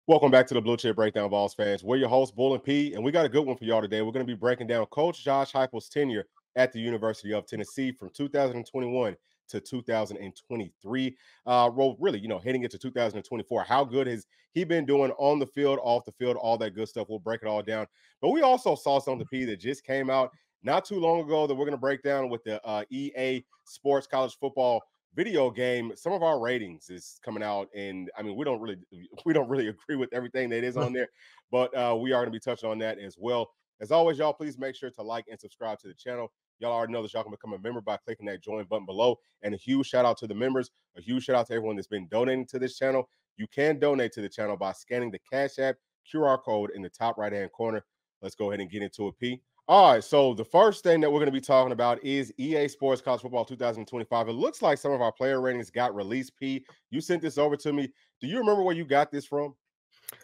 Welcome back to the Bluechip Breakdown, Vols fans. We're your hosts, Bull and P, and we got a good one for y'all today. We're going to be breaking down Coach Josh Heupel's tenure at the University of Tennessee from 2021 to 2023. Well, really, heading into 2024. How good has he been doing on the field, off the field, all that good stuff? We'll break it all down. But we also saw something, P, that just came out not too long ago that we're going to break down with the EA Sports College Football video game. Some of our ratings is coming out, and I mean we don't really agree with everything that is on there, but we are going to be touching on that as well. As always, y'all, please make sure to like and subscribe to the channel. Y'all already know that y'all can become a member by clicking that join button below. And a huge shout out to the members, a huge shout out to everyone that's been donating to this channel. You can donate to the channel by scanning the Cash App QR code in the top right hand corner. Let's go ahead and get into it, P. All right, so the first thing that we're going to be talking about is EA Sports College Football 2025. It looks like some of our player ratings got released, P. You sent this over to me. Do you remember where you got this from?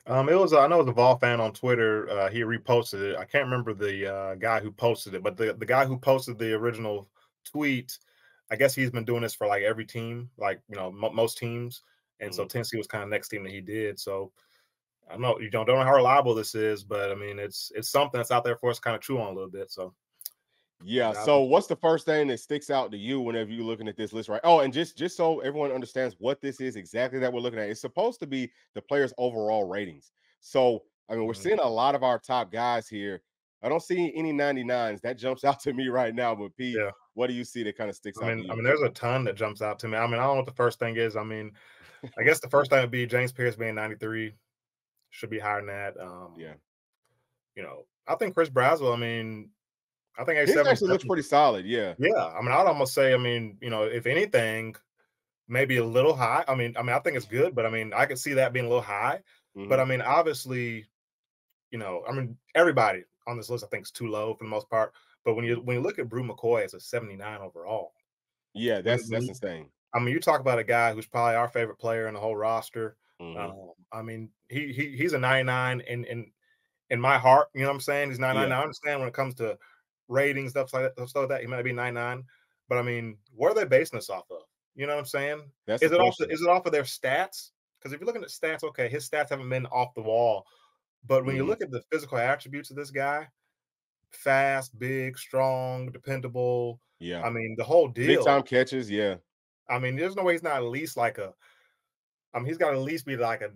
I know it was a Vol fan on Twitter. He reposted it. I can't remember the guy who posted it, but the guy who posted the original tweet, I guess he's been doing this for like every team, like most teams, and so Tennessee was kind of next team that he did. So I don't know, don't know how reliable this is, but I mean it's something that's out there for us to kind of chew on a little bit. So yeah. So what's the first thing that sticks out to you whenever you're looking at this list, right? Oh, and just so everyone understands what this is exactly that we're looking at, it's supposed to be the players' overall ratings. So I mean, we're seeing a lot of our top guys here. I don't see any 99s. That jumps out to me right now. But Pete, yeah. What do you see that kind of sticks out to you? I mean, there's a ton that jumps out to me. I mean, I don't know what the first thing is. I mean, I guess the first thing would be James Pierce being 93. Should be higher than that. Yeah. I think Chris Braswell, I mean, I think he actually looks pretty solid. Yeah. Yeah. I mean, I'd almost say, I mean, if anything, maybe a little high. I mean, I think it's good, but I mean, I could see that being a little high. But I mean, obviously, I mean, everybody on this list, I think, is too low for the most part. But when you look at Brew McCoy as a 79 overall, yeah, that's insane. I mean, you talk about a guy who's probably our favorite player in the whole roster. I mean, he's a 99 in my heart. You know what I'm saying? He's 99. Yeah. I understand when it comes to ratings, stuff like that, he might be 99. But I mean, what are they basing this off of? You know what I'm saying? Is it off of their stats? Because if you're looking at stats, okay, his stats haven't been off the wall. But when you look at the physical attributes of this guy, fast, big, strong, dependable. Yeah. I mean, the whole deal. Big time catches, yeah. I mean, there's no way he's not at least like a he's got to at least be like I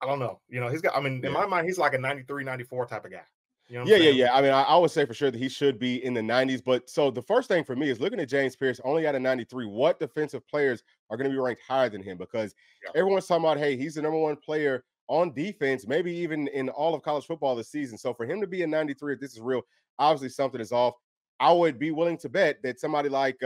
don't know. He's got, in my mind, he's like a 93, 94 type of guy. You know what I'm saying? Yeah. I mean, I would say for sure that he should be in the 90s. But so the first thing for me is looking at James Pierce, only at a 93. What defensive players are going to be ranked higher than him? Because everyone's talking about, hey, he's the #1 player on defense, maybe even in all of college football this season. So for him to be a 93, if this is real, obviously something is off. I would be willing to bet that somebody like,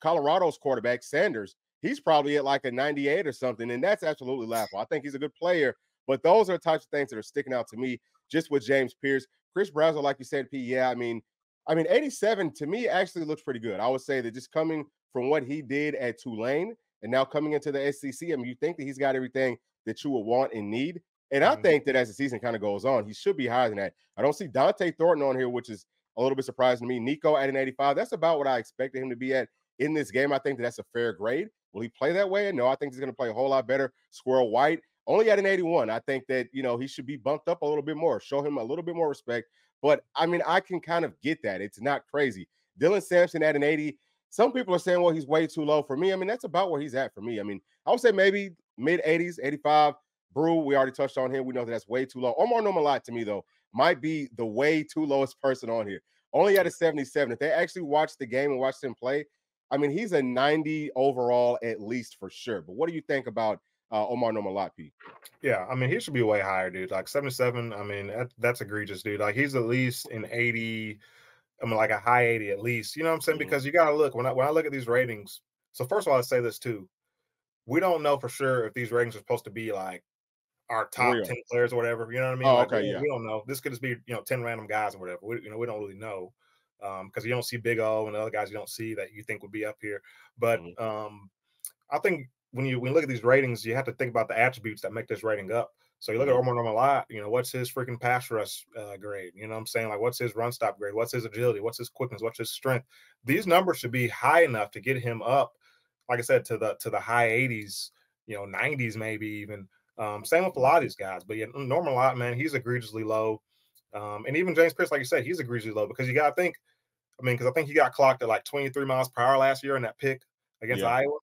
Colorado's quarterback, Sanders, he's probably at like a 98 or something. And that's absolutely laughable. I think he's a good player. But those are the types of things that are sticking out to me just with James Pierce. Chris Braswell, like you said, P, yeah, I mean, 87 to me actually looks pretty good. I would say that just coming from what he did at Tulane and now coming into the SEC, I mean, you think that he's got everything that you would want and need. And I think that as the season kind of goes on, he should be higher than that. I don't see Dante Thornton on here, which is a little bit surprising to me. Nico at an 85. That's about what I expected him to be at in this game. I think that's a fair grade. Will he play that way? No, I think he's going to play a whole lot better. Squirrel White, only at an 81. I think that, he should be bumped up a little bit more, show him a little bit more respect. But, I mean, I can kind of get that. It's not crazy. Dylan Sampson at an 80. Some people are saying, well, he's way too low for me. I mean, that's about where he's at for me. I mean, I would say maybe mid-80s, 85. Brew, we already touched on him. We know that that's way too low. Omar Nomalot, to me, though, might be the way too lowest person on here. Only at a 77. If they actually watch the game and watch him play, I mean, he's a 90 overall at least for sure. But what do you think about Omar Nomalot, P? Yeah, I mean, he should be way higher, dude. Like 77, I mean, that's egregious, dude. Like he's at least an 80, I mean, like a high 80 at least. You know what I'm saying? Because you got to look, when I look at these ratings, so first of all, I'd say this too. We don't know for sure if these ratings are supposed to be like our top 10 players or whatever. You know what I mean? Oh, okay, we don't know. This could just be, 10 random guys or whatever. We don't really know. Because you don't see Big O and the other guys you don't see that you think would be up here. But I think when you look at these ratings, you have to think about the attributes that make this rating up. So you look at Omar Nomalot, what's his freaking pass rush grade? You know what I'm saying? Like, what's his run stop grade? What's his agility? What's his quickness? What's his strength? These numbers should be high enough to get him up, like I said, to the high 80s 90s maybe even. Same with a lot of these guys. But yeah, Norman Lott, man, he's egregiously low. And even James Pierce, like you said, he's egregiously low because you got to think. I mean, because I think he got clocked at like 23 miles per hour last year in that pick against Iowa.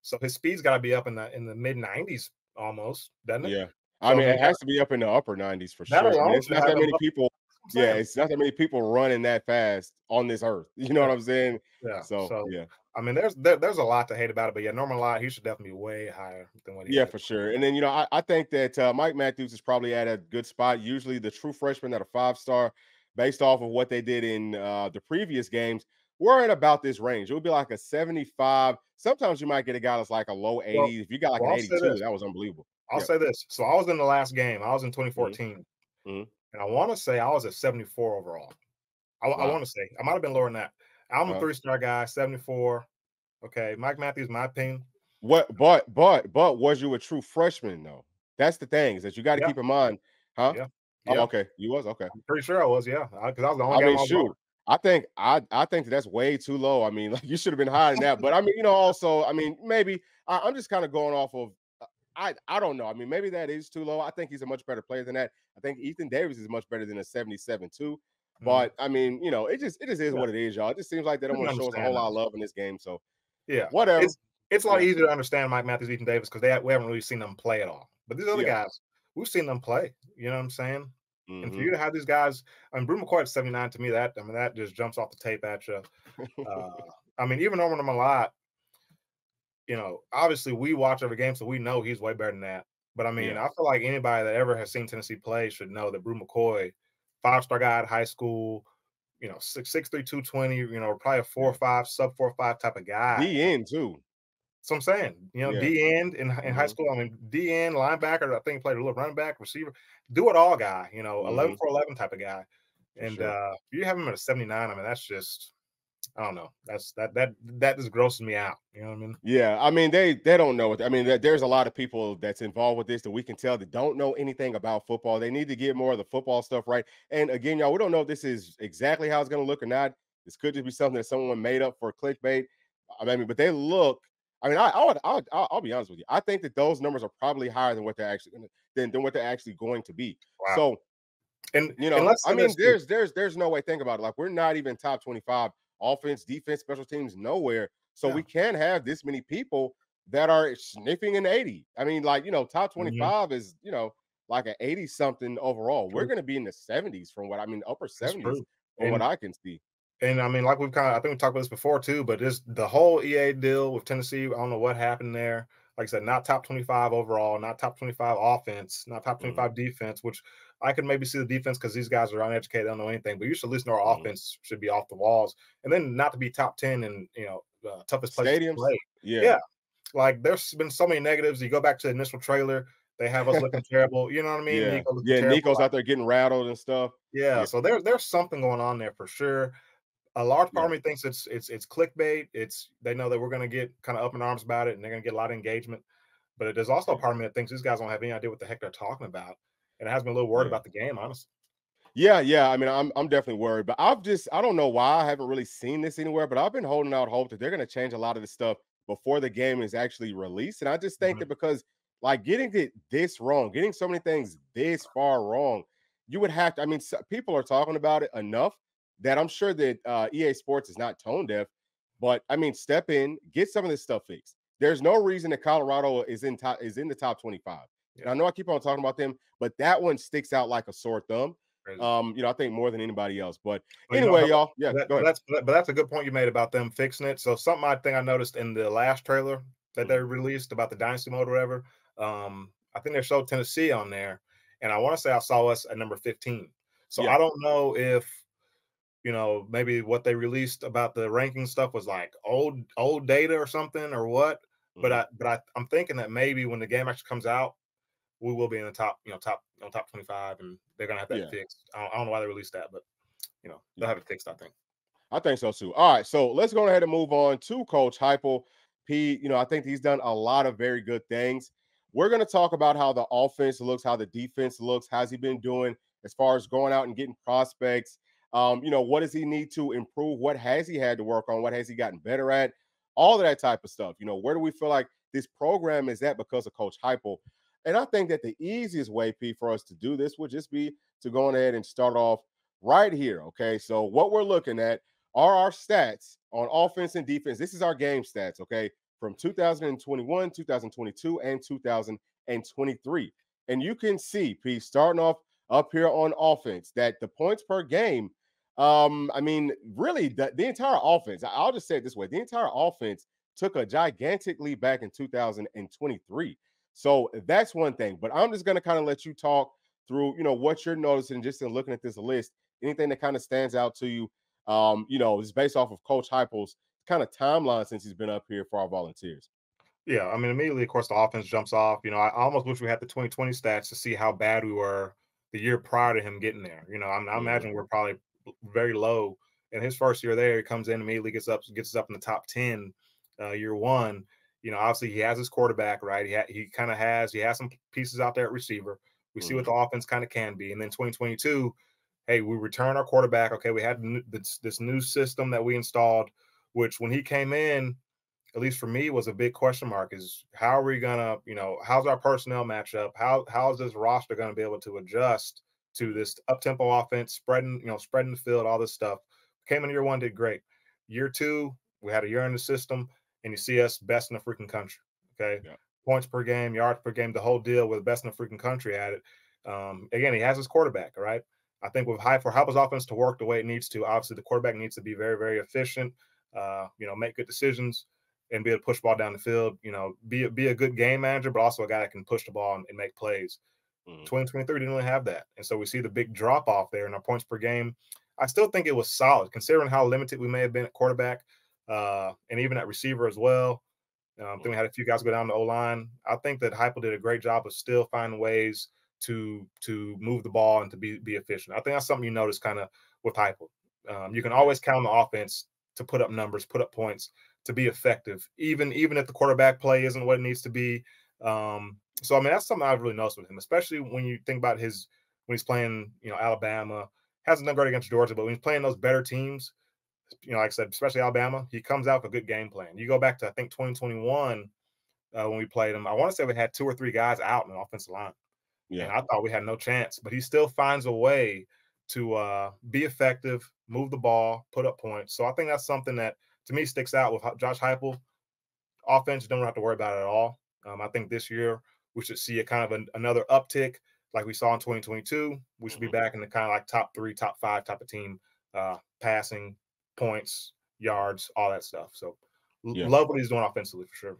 So his speed's got to be up in the mid 90s almost, doesn't it? Yeah. So I mean, it has to be up in the upper 90s for that sure. I mean, alone it's should not have that him many up. people. Yeah, it's not that many people running that fast on this earth. You know what I'm saying? Yeah. So yeah. I mean, there's a lot to hate about it, but yeah, Norman Lott, he should definitely be way higher than what he Yeah, had. for sure. And then, I think that Mike Matthews is probably at a good spot. Usually the true freshmen at a 5-star, based off of what they did in the previous games, we're in about this range. It would be like a 75. Sometimes you might get a guy that's like a low 80. If you got like an I'll say 82, this. that was unbelievable. I'll say this. So I was in the last game. I was in Mhm. 2014. Mhm. And I want to say I was at 74 overall. I Wow. want to say I might have been lower than that. I'm a Uh-huh. 3-star guy, 74. Okay, Mike Matthews, my opinion. But was you a true freshman though? That's the thing is that you got to Yeah, keep in mind, huh? yeah, Oh, yeah. okay. You was okay. I'm pretty sure I was. Yeah, because I was the only I game mean, I was on. shoot. I think that's way too low. I mean, like you should have been higher than that. But I mean, also, I mean, maybe I'm just kind of going off of I don't know. I mean, maybe that is too low. I think he's a much better player than that. I think Ethan Davis is much better than a 77 too. Mhm. But I mean, it just is Yeah, what it is, y'all. It just seems like they I don't can want to show us a whole understand lot of those. love in this game. So Yeah, whatever. it's a lot Yeah. easier to understand Mike Matthews, Ethan Davis because we haven't really seen them play at all. But these other Yeah. guys, we've seen them play. You know what I'm saying? And for Hmm. you to have these guys, I mean, Brew McCoy at 79 to me, that just jumps off the tape at you. Uh, I mean, even Norman Malott, obviously we watch every game, so we know he's way better than that. But I mean, Yeah. I feel like anybody that ever has seen Tennessee play should know that Brew McCoy, 5-star guy at high school, 6'3", 220, probably a 4.5, sub 4.5 type of guy. D N too. So I'm saying, Yeah. D end in high Hmm. school. I mean, D end linebacker. I think he played a little running back, receiver, do it all guy. 11 Hmm. for 11 type of guy. For And sure. you have him at a 79. I mean, that's just I don't know. That just grosses me out. You know what I mean? Yeah, I mean they don't know it. I mean, there's a lot of people that's involved with this that we can tell that don't know anything about football. They need to get more of the football stuff right. And again, y'all, we don't know if this is exactly how it's going to look or not. This could just be something that someone made up for clickbait. I mean, but they look. I mean, I'll be honest with you. I think that those numbers are probably higher than what they're actually than what they're actually going to be. Wow. So And let's I say mean, this too. there's no way. Think about it. Like we're not even top 25 offense, defense, special teams, nowhere. So Yeah. we can't have this many people that are sniffing an 80. I mean, like top Mhm. 25 is like an 80 something overall. We're True. going to be in the 70s from what I mean, upper That's 70s true. from what And I can see. I mean, like I think we talked about this before too, but this the whole EA deal with Tennessee. I don't know what happened there. Like I said, not top 25 overall, not top 25 offense, not top Hmm. 25 defense, which I could maybe see the defense because these guys are uneducated, don't know anything. But you should listen to our Hmm. offense should be off the walls, and then not to be top 10 in toughest places to Stadiums, play. yeah, Yeah, like there's been so many negatives. You go back to the initial trailer, they have us looking terrible. You know what I mean? yeah, Nico looking yeah. terrible. Nico's out there getting rattled and stuff. Yeah, Yeah, so there's something going on there for sure. A large part yeah, of me thinks it's clickbait. They know that we're going to get kind of up in arms about it, and they're going to get a lot of engagement. But there's also a yeah, part of me that thinks these guys don't have any idea what the heck they're talking about, and it has me a little worried yeah. about the game, honestly. Yeah. I mean, I'm definitely worried, but I don't know why I haven't really seen this anywhere, but I've been holding out hope that they're gonna change a lot of the stuff before the game is actually released. And I just think Mhm. that because like getting it this wrong, getting so many things this far wrong, you would have to. I mean, people are talking about it enough that I'm sure that EA Sports is not tone deaf. But I mean, step in, get some of this stuff fixed. There's no reason that Colorado is in the top 25. And Yeah, I know I keep on talking about them, but that one sticks out like a sore thumb. crazy. I think more than anybody else. But Well, anyway, y'all, yeah, that, go ahead. but that's a good point you made about them fixing it. So something I think I noticed in the last trailer that they Mhm. released about the dynasty mode or whatever, I think they showed Tennessee on there, and I want to say I saw us at number 15. So Yeah. I don't know if maybe what they released about the ranking stuff was like old data or something or what. But Mhm. I'm thinking that maybe when the game actually comes out, we will be in the top, top 25, and they're gonna have that Yeah. fixed. I don't know why they released that, but they'll Yeah. have it fixed, I think. I think so too. All right, so let's go ahead and move on to Coach Heupel. I think he's done a lot of very good things. We're going to talk about how the offense looks, how the defense looks. How's he been doing as far as going out and getting prospects? What does he need to improve? What has he had to work on? What has he gotten better at? All of that type of stuff. Where do we feel like this program is at because of Coach Heupel. And I think that the easiest way, P, for us to do this would just be to go ahead and start off right here. Okay. So what we're looking at are our stats on offense and defense. This is our game stats, okay, from 2021, 2022, and 2023. And you can see, P, starting off up here on offense, that the points per game, I mean, really, the entire offense, I'll just say it this way, the entire offense took a gigantic leap back in 2023. So that's one thing. But I'm just going to kind of let you talk through, what you're noticing just in looking at this list. Anything that kind of stands out to you, is based off of Coach Heupel's kind of timeline since he's been up here for our Volunteers. Yeah, I mean, immediately, of course, the offense jumps off. I almost wish we had the 2020 stats to see how bad we were the year prior to him getting there. I imagine we're probably very low. In his first year there, he comes in immediately, gets us up in the top 10 year one. Obviously he has his quarterback, right? He has some pieces out there at receiver. We see what the offense kind of can be. And then 2022, hey, we return our quarterback. Okay, we had this new system that we installed, which when he came in, at least for me, was a big question mark. Is how are we gonna, how's our personnel matchup? How's this roster gonna be able to adjust to this up-tempo offense, spreading the field, all this stuff. Came in year one, did great. Year two, we had a year in the system, and you see us best in the freaking country. Okay. Yeah. Points per game, yards per game, the whole deal with best in the freaking country at it. Again, he has his quarterback, right? I think for Heupel's offense to work the way it needs to, obviously the quarterback needs to be very, very efficient, make good decisions and be able to push the ball down the field, be a good game manager, but also a guy that can push the ball and make plays. 2023 didn't really have that. And so we see the big drop off there in our points per game. I still think it was solid considering how limited we may have been at quarterback and even at receiver as well. I think we had a few guys go down the O-line. I think that Heupel did a great job of still finding ways to move the ball and to be efficient. I think that's something you notice kind of with Heupel. You can always count on the offense to put up numbers, put up points, to be effective, even if the quarterback play isn't what it needs to be. So, I mean, that's something I've really noticed with him, especially when you think about when he's playing, Alabama. Hasn't done great against Georgia, but when he's playing those better teams, like I said, especially Alabama, he comes out with a good game plan. You go back to, I think, 2021 when we played him. I want to say we had 2 or 3 guys out in the offensive line. Yeah. And I thought we had no chance, but he still finds a way to be effective, move the ball, put up points. So I think that's something that, to me, sticks out with Josh Heupel. Offense, you don't have to worry about it at all. I think this year we should see a kind of another uptick like we saw in 2022. We should be back in the kind of like top 3, top 5 type of team, passing, points, yards, all that stuff. So love what he's doing offensively for sure.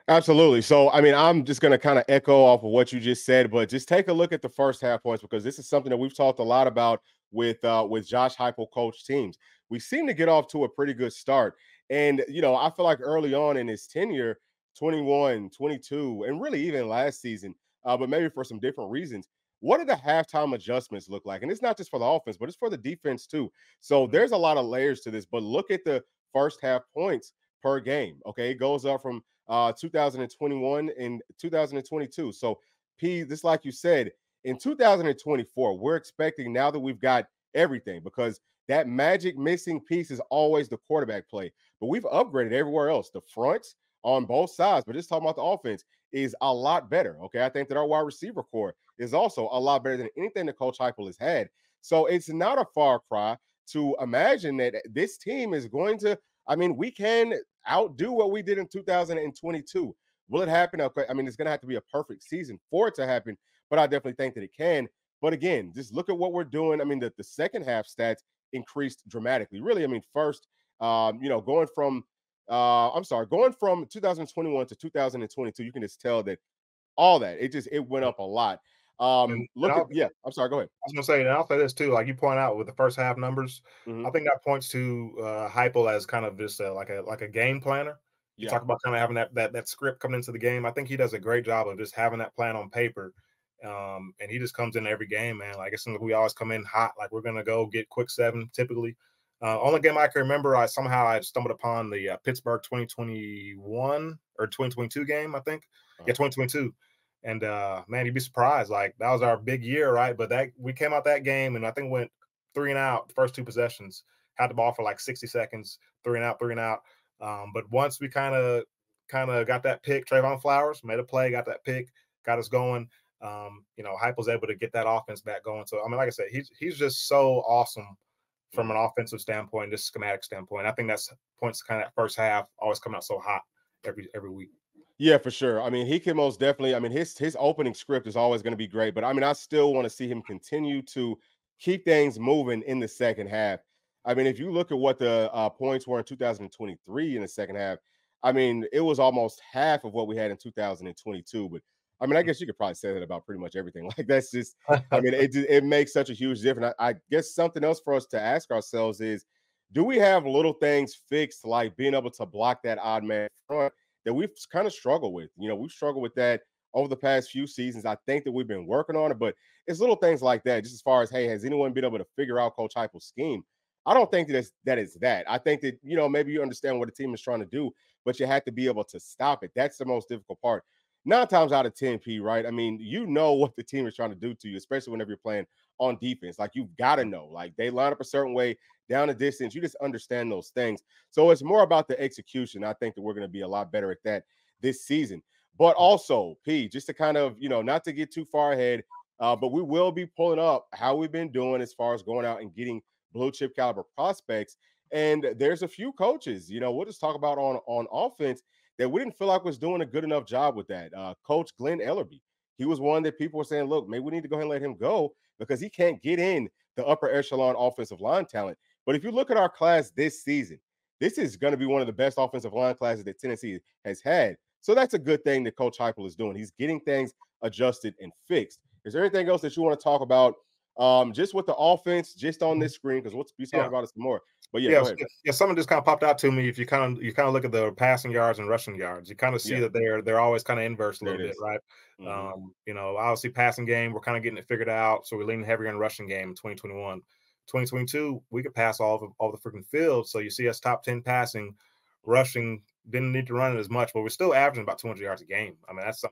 Absolutely. So, I mean, I'm just going to kind of echo off of what you just said, but just take a look at the first half points because this is something that we've talked a lot about with Josh Heupel coach teams. We seem to get off to a pretty good start. And, I feel like early on in his tenure, 21, 22, and really even last season, but maybe for some different reasons, what do the halftime adjustments look like? And it's not just for the offense, but it's for the defense too. So there's a lot of layers to this, but look at the first half points per game. Okay. It goes up from 2021 and 2022. So, P, just like you said, in 2024, we're expecting now that we've got everything because that magic missing piece is always the quarterback play. But we've upgraded everywhere else. The fronts on both sides, but just talking about the offense is a lot better. Okay. I think that our wide receiver core is also a lot better than anything that Coach Heupel has had. So it's not a far cry to imagine that this team is going to, we can outdo what we did in 2022. Will it happen? Okay. It's going to have to be a perfect season for it to happen, but I definitely think that it can. But again, just look at what we're doing. The second half stats increased dramatically. Really, first, going from 2021 to 2022, you can just tell that all that it went up a lot. I'm sorry, go ahead. I was gonna say, and I'll say this too, like you point out with the first half numbers, I think that points to Heupel as kind of just like a game planner. You talk about kind of having that script coming into the game. I think he does a great job of just having that plan on paper. And he just comes in every game, man. Like it's something we always come in hot, like we're gonna go get quick 7 typically. Only game I can remember, I stumbled upon the Pittsburgh 2021 or 2022 game, I think. Yeah, 2022. And man, you'd be surprised. Like that was our big year, right? But we came out that game and I think went 3 and out the first 2 possessions. Had the ball for like 60 seconds, 3 and out. But once we kind of kind of got that pick. Trayvon Flowers made a play, got that pick, got us going. Heupel's able to get that offense back going. So I mean, like I said, he's just so awesome from an offensive standpoint, just schematic standpoint. I think that's points kind of that first half always come out so hot every week. Yeah, for sure. I mean, he can most definitely. I mean, his opening script is always going to be great, but I mean, I still want to see him continue to keep things moving in the second half. I mean, if you look at what the points were in 2023 in the second half, I mean, it was almost half of what we had in 2022. But I mean, I guess you could probably say that about pretty much everything. Like that's just, I mean, it makes such a huge difference. I guess something else for us to ask ourselves is, do we have little things fixed, like being able to block that odd man front that we've kind of struggled with? You know, we've struggled with that over the past few seasons. I think that we've been working on it, but it's little things like that. Just as far as, hey, has anyone been able to figure out Coach Heupel's scheme? I don't think that is that. I think that, you know, maybe you understand what the team is trying to do, but you have to be able to stop it. That's the most difficult part. 9 times out of 10, P, right? I mean, you know what the team is trying to do to you, especially whenever you're playing on defense. Like, you've got to know, like, they line up a certain way down a distance. You just understand those things. So it's more about the execution. I think that we're going to be a lot better at that this season. But also, P, just to kind of, you know, not to get too far ahead, but we will be pulling up how we've been doing as far as going out and getting blue chip caliber prospects. And there's a few coaches, you know, we'll just talk about on offense that we didn't feel like was doing a good enough job with that. Coach Glenn Ellerby, he was one that people were saying, look, maybe we need to go ahead and let him go because he can't get in the upper echelon offensive line talent. But if you look at our class this season, this is going to be one of the best offensive line classes that Tennessee has had. So that's a good thing that Coach Heupel is doing. He's getting things adjusted and fixed. Is there anything else that you want to talk about just with the offense, just on this screen? Because we'll be talking about it some more. But yeah, go ahead. Yeah, something just kind of popped out to me. If you kind of look at the passing yards and rushing yards, you kind of see that they're always kind of inverse a little bit, right? Obviously passing game, we're kind of getting it figured out, so we're leaning heavier on rushing game in 2021. 2022, we could pass all the freaking field. So you see us top 10 passing, rushing, didn't need to run it as much, but we're still averaging about 200 yards a game. I mean, that's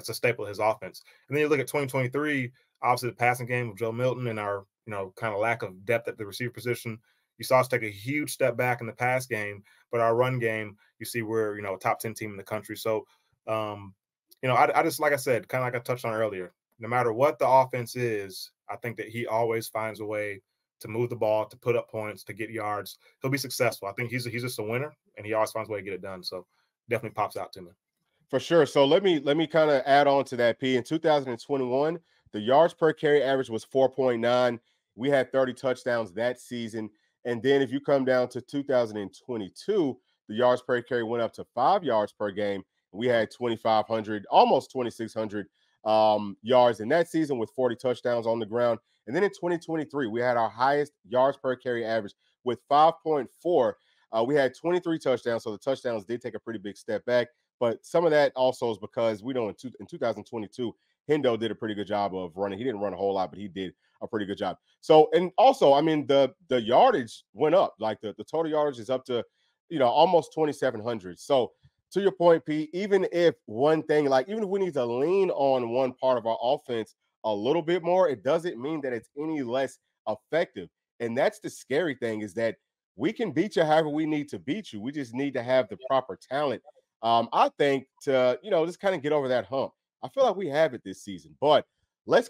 a staple of his offense. And then you look at 2023, obviously the passing game of Joe Milton and our, kind of lack of depth at the receiver position. You saw us take a huge step back in the pass game, but our run game, you see we're, a top 10 team in the country. So, I just, like I said, kind of like I touched on earlier, no matter what the offense is, I think that he always finds a way to move the ball, to put up points, to get yards. He'll be successful. I think he's just a winner, and he always finds a way to get it done. So definitely pops out to me. For sure. So let me kind of add on to that, P. In 2021, the yards per carry average was 4.9. We had 30 touchdowns that season. And then if you come down to 2022, the yards per carry went up to 5 yards per game. We had 2,500, almost 2,600 yards in that season with 40 touchdowns on the ground. And then in 2023, we had our highest yards per carry average with 5.4. We had 23 touchdowns, so the touchdowns did take a pretty big step back. But some of that also is because we know in 2022, Hendo did a pretty good job of running. He didn't run a whole lot, but he did a pretty good job. So, and also, I mean, the yardage went up. Like the total yardage is up to, almost 2,700. So to your point, Pete, even if one thing, like even if we need to lean on one part of our offense a little bit more, it doesn't mean that it's any less effective. And that's the scary thing, is that we can beat you however we need to beat you. We just need to have the proper talent. I think to, just kind of get over that hump. I feel like we have it this season, but let's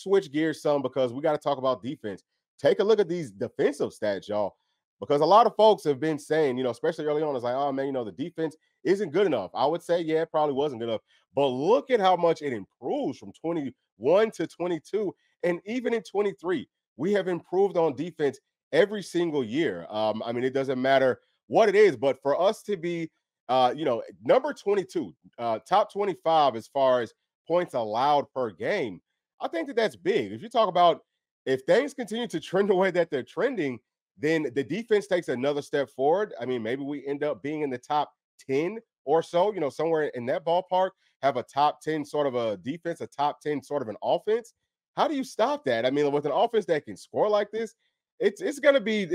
switch gears some, because we got to talk about defense. Take a look at these defensive stats, y'all, because a lot of folks have been saying, especially early on, it's like, oh man, the defense isn't good enough. I would say, yeah, it probably wasn't good enough, but look at how much it improves from 21 to 22. And even in 23, we have improved on defense every single year. I mean, it doesn't matter what it is, but for us to be number 22, top 25 as far as points allowed per game, I think that that's big. If you talk about, if things continue to trend the way that they're trending, then the defense takes another step forward. I mean, maybe we end up being in the top 10 or so, somewhere in that ballpark, have a top 10 sort of a defense, a top 10 sort of an offense. How do you stop that? I mean, with an offense that can score like this, it's gonna be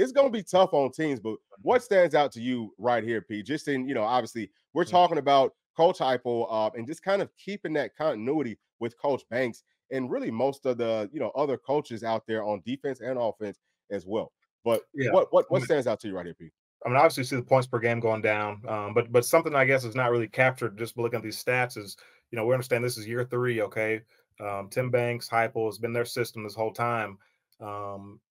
tough on teams. But what stands out to you right here, P? Just in, obviously we're talking about Coach Heupel and just kind of keeping that continuity with Coach Banks and really most of the other coaches out there on defense and offense as well. But what stands out to you right here, P? I mean, obviously, you see the points per game going down, but something I guess is not really captured just looking at these stats is, we understand this is year 3, okay? Tim Banks, Heupel has been their system this whole time,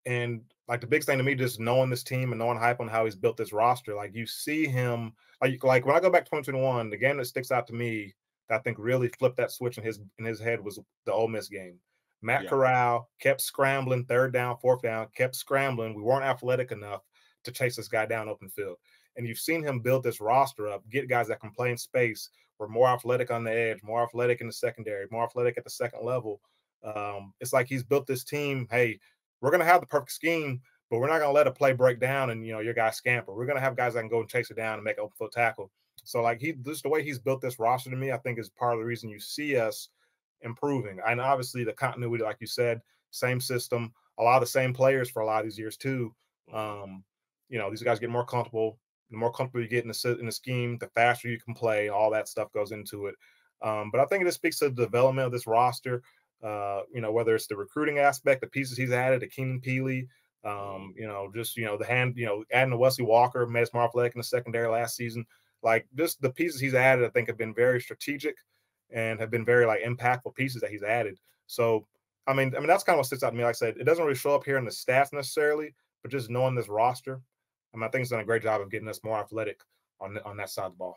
and like the biggest thing to me, just knowing this team and knowing Heupel and how he's built this roster, like you see him, like when I go back to 2021, the game that sticks out to me that I think really flipped that switch in his head was the Ole Miss game. Matt Corral kept scrambling, 3rd down, 4th down, kept scrambling. We weren't athletic enough to chase this guy down open field. And you've seen him build this roster up, get guys that can play in space, were more athletic on the edge, more athletic in the secondary, more athletic at the second level. It's like he's built this team. Hey, we're going to have the perfect scheme, but we're not going to let a play break down and, your guy scamper. We're going to have guys that can go and chase it down and make an open field tackle. So, like, just the way he's built this roster to me, I think is part of the reason you see us improving. And obviously the continuity, like you said, same system, a lot of the same players for a lot of these years too. These guys get more comfortable. The more comfortable you get in the scheme, the faster you can play. All that stuff goes into it. But I think it just speaks to the development of this roster. Whether it's the recruiting aspect, the pieces he's added, to Keenan Peely, adding to Wesley Walker, made us more athletic in the secondary last season. Like, just the pieces he's added, I think have been very strategic and have been very like impactful pieces that he's added. So, I mean, that's kind of what sticks out to me. Like I said, it doesn't really show up here in the stats necessarily, but just knowing this roster, I think he's done a great job of getting us more athletic on that side of the ball.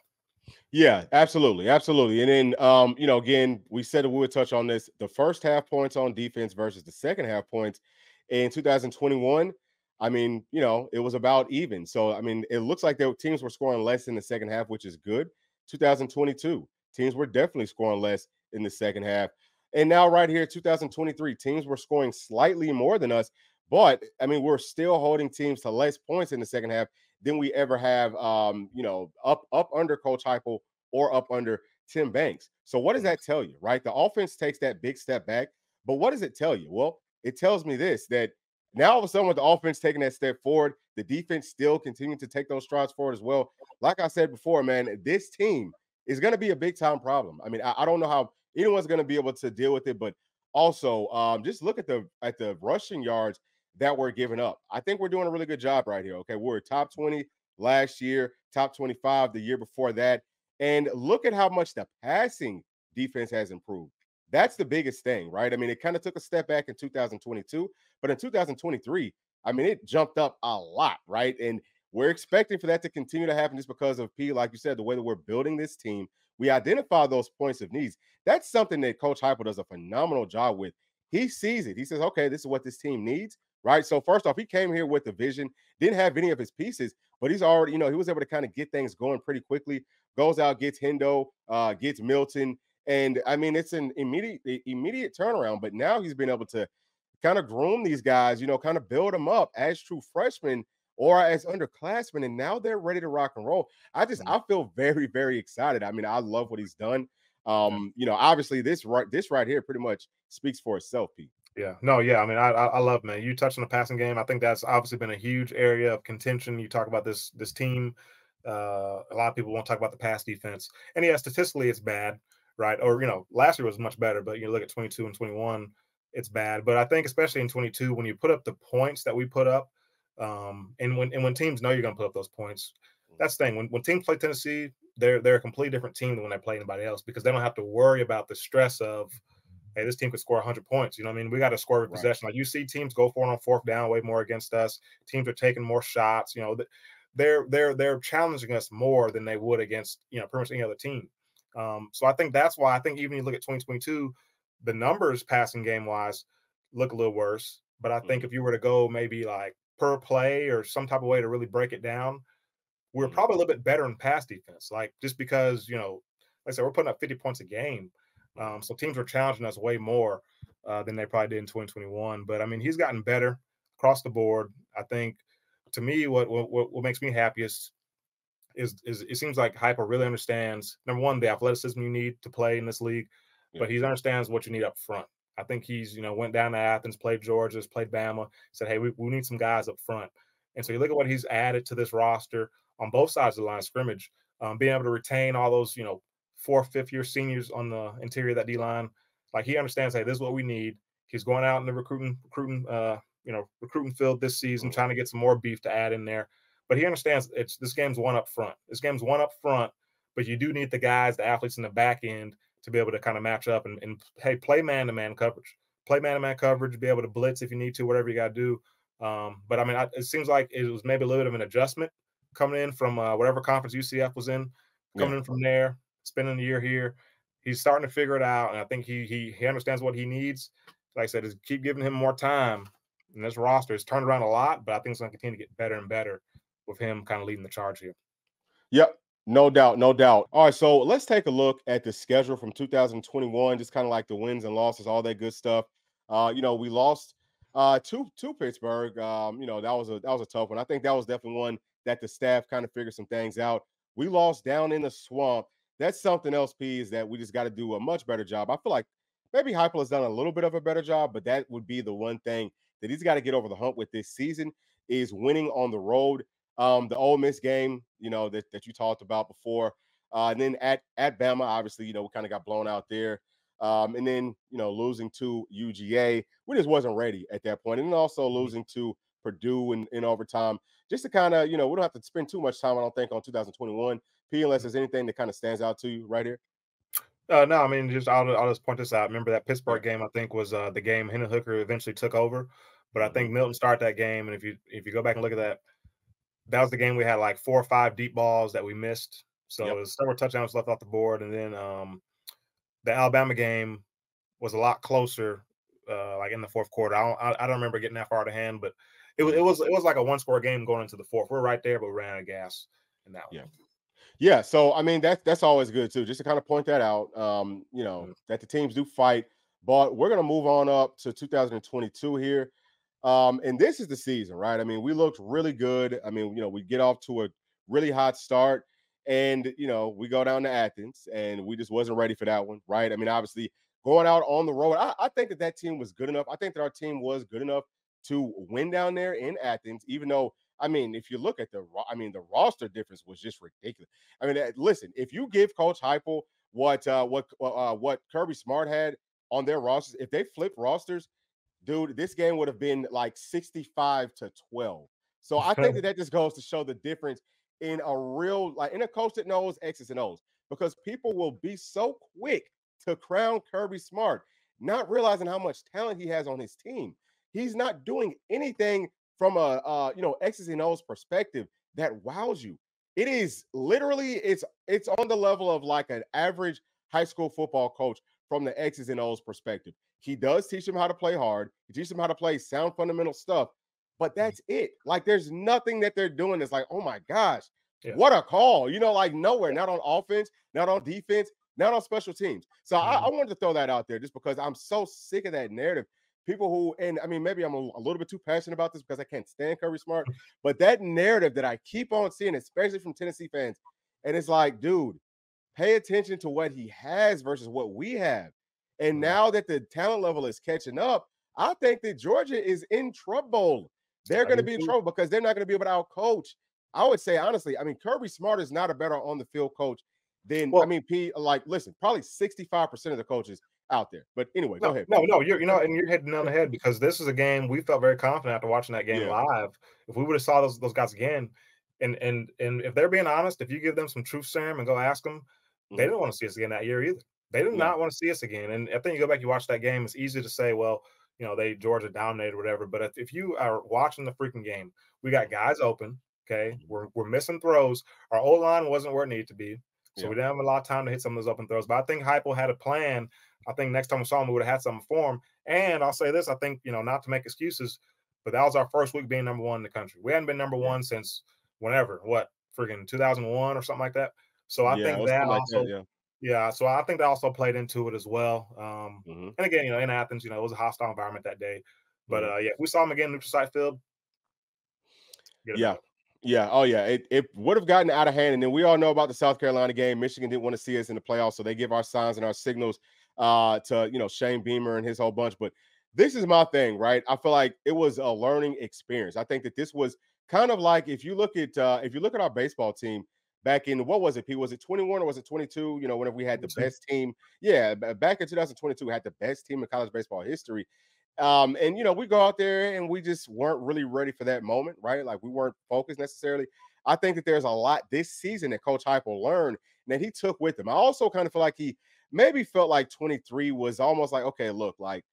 Yeah, absolutely. Absolutely. And then, again, we said that we would touch on this, the first half points on defense versus the second half points in 2021. I mean, it was about even. So, I mean, it looks like the teams were scoring less in the second half, which is good. 2022, teams were definitely scoring less in the second half. And now, right here, 2023, teams were scoring slightly more than us. But, I mean, we're still holding teams to less points in the second half than we ever have, up under Coach Heupel or up under Tim Banks. So what does that tell you, right? The offense takes that big step back, but what does it tell you? Well, it tells me this, that now all of a sudden with the offense taking that step forward, the defense still continuing to take those strides forward as well. Like I said before, man, this team is going to be a big time problem. I mean, I don't know how anyone's going to be able to deal with it, but also just look at the rushing yards that we're giving up. I think we're doing a really good job right here. Okay, we're top 20 last year, top 25 the year before that. And look at how much the passing defense has improved. That's the biggest thing, right? I mean, it kind of took a step back in 2022, but in 2023, I mean, it jumped up a lot, right? And we're expecting for that to continue to happen just because of like you said, the way that we're building this team. We identify those points of needs. That's something that Coach Heupel does a phenomenal job with. He sees it. He says, okay, this is what this team needs, right? So first off, he came here with the vision, didn't have any of his pieces, but he's already, he was able to kind of get things going pretty quickly. Goes out, gets Hendo, gets Milton, and I mean it's an immediate turnaround. But now he's been able to kind of groom these guys, kind of build them up as true freshmen or as underclassmen, and now they're ready to rock and roll. I feel very, very excited. I mean, I love what he's done. Obviously this right here pretty much speaks for itself, Pete. Yeah, no, yeah. I mean, I love, man. You touched on the passing game. I think that's obviously been a huge area of contention. You talk about this team. A lot of people won't talk about the pass defense, and yeah, statistically it's bad, right? Or last year was much better, but you look at 22 and 21, it's bad. But I think especially in 22, when you put up the points that we put up, and when teams know you're going to put up those points, that's the thing. When teams play Tennessee, they're a completely different team than when they play anybody else because they don't have to worry about the stress of, hey, this team could score 100 points. You know what I mean? We got to score every possession. Like you see teams go for it on 4th down way more against us. Teams are taking more shots. They're challenging us more than they would against pretty much any other team. So I think that's why I think even you look at 2022, the numbers passing game wise look a little worse. But I think if you were to go maybe like per play or some type of way to really break it down, we're probably a little bit better in pass defense. Like just because like I said, we're putting up 50 points a game. So teams are challenging us way more than they probably did in 2021. But I mean, he's gotten better across the board. I think to me, what makes me happiest is it seems like Heupel really understands, number one, the athleticism you need to play in this league, but he understands what you need up front. I think he's, went down to Athens, played Georgia, played Bama, said, hey, we need some guys up front. And so you look at what he's added to this roster on both sides of the line of scrimmage, being able to retain all those, 4th, 5th-year seniors on the interior of that D-line. Like he understands, hey, this is what we need. He's going out in the recruiting field this season, trying to get some more beef to add in there. but he understands this game's one up front. This game's one up front, but you do need the guys, the athletes in the back end to be able to kind of match up and hey, play man-to-man coverage. Play man-to-man coverage, be able to blitz if you need to, whatever you got to do. But I mean, it seems like it was maybe a little bit of an adjustment coming in from whatever conference UCF was in, coming in from there, spending a year here. He's starting to figure it out, and I think he understands what he needs. Like I said, is keep giving him more time. And this roster has turned around a lot, but I think it's going to continue to get better and better with him kind of leading the charge here. Yep. No doubt, no doubt. All right, so let's take a look at the schedule from 2021, just kind of like the wins and losses, all that good stuff. We lost to Pittsburgh. That was a tough one. I think that was definitely one that the staff kind of figured some things out. We lost down in the swamp. That's something else, P, is that we just got to do a much better job. I feel like maybe Heupel has done a little bit of a better job, but that would be the one thing that he's got to get over the hump with this season is winning on the road. The Ole Miss game, that you talked about before. And then at Bama, obviously, we kind of got blown out there. And then, losing to UGA, we just wasn't ready at that point. And then also losing to Purdue in overtime, just to kind of, we don't have to spend too much time, I don't think, on 2021. P, unless there's anything that kind of stands out to you right here. No, I mean, I'll just point this out. Remember that Pittsburgh game, I think, was the game Hendon Hooker eventually took over. But I think Milton started that game. And if you go back and look at that was the game we had like 4 or 5 deep balls that we missed. So it was several touchdowns left off the board. And then the Alabama game was a lot closer, like in the fourth quarter. I don't remember getting that far out of hand, but it was like a 1-score game going into the fourth. We're right there, but we ran out of gas in that one. Yeah. So I mean, that's always good too, just to kind of point that out. That the teams do fight. But we're gonna move on up to 2022 here. And this is the season, right? I mean, we looked really good. I mean, we get off to a really hot start and, we go down to Athens and we just wasn't ready for that one, right? I mean, obviously going out on the road, I think that team was good enough. I think that our team was good enough to win down there in Athens, even though, I mean, if you look at the roster difference was just ridiculous. I mean, listen, if you give Coach Heupel what Kirby Smart had on their rosters, if they flip rosters, dude, this game would have been like 65-12. So I think that just goes to show the difference in in a coach that knows X's and O's, because people will be so quick to crown Kirby Smart, not realizing how much talent he has on his team. He's not doing anything from a X's and O's perspective that wows you. It is literally it's on the level of like an average high school football coach from the X's and O's perspective. He does teach them how to play hard. He teaches them how to play sound fundamental stuff, but that's it. Like there's nothing that they're doing that's like, oh my gosh, what a call. Like nowhere, not on offense, not on defense, not on special teams. So I wanted to throw that out there just because I'm so sick of that narrative. People who, and I mean, maybe I'm a little bit too passionate about this because I can't stand Kirby Smart, but that narrative that I keep on seeing, especially from Tennessee fans, and it's like, dude, pay attention to what he has versus what we have. And now that the talent level is catching up, I think that Georgia is in trouble. They're going to be in trouble because they're not going to be able to outcoach. I would say, honestly, I mean, Kirby Smart is not a better on-the-field coach than, listen, probably 65% of the coaches out there. But anyway, go ahead. No, and you're hitting on the head because this is a game we felt very confident after watching that game live. If we would have saw those guys again, and if they're being honest, if you give them some truth serum and go ask them, they didn't want to see us again that year either. They did not want to see us again. And I think you go back, you watch that game, it's easy to say, well, Georgia dominated or whatever. But if you are watching the freaking game, we got guys open. Okay. We're missing throws. Our O-line wasn't where it needed to be. So we didn't have a lot of time to hit some of those open throws. But I think Heupel had a plan. I think next time we saw him, we would have had something for him. And I'll say this, I think, not to make excuses, but that was our first week being number 1 in the country. We hadn't been number 1 since whenever, freaking 2001 or something like that. So I think that also so I think that also played into it as well. And again, in Athens, it was a hostile environment that day. But if we saw him again neutral site field, it would have gotten out of hand. And then we all know about the South Carolina game. Michigan didn't want to see us in the playoffs, so they give our signs and our signals to Shane Beamer and his whole bunch. But this is my thing, right? I feel like it was a learning experience. I think that this was kind of like if you look at our baseball team back in, what was it, P? Was it 21 or was it 22? Whenever we had the best team. Yeah, back in 2022, we had the best team in college baseball history. And we go out there and we just weren't really ready for that moment, right? Like we weren't focused necessarily. I think that there's a lot this season that Coach Heupel learned and that he took with him. I also kind of feel like he maybe felt like 23 was almost like, okay, look, like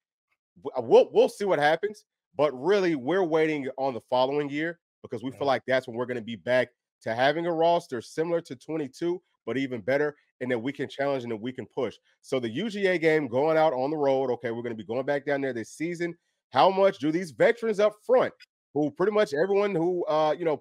we'll see what happens, but really we're waiting on the following year because we feel like that's when we're going to be back to having a roster similar to 22, but even better, and that we can challenge and that we can push. So the UGA game going out on the road, okay, we're going to be going back down there this season. How much do these veterans up front, who pretty much everyone who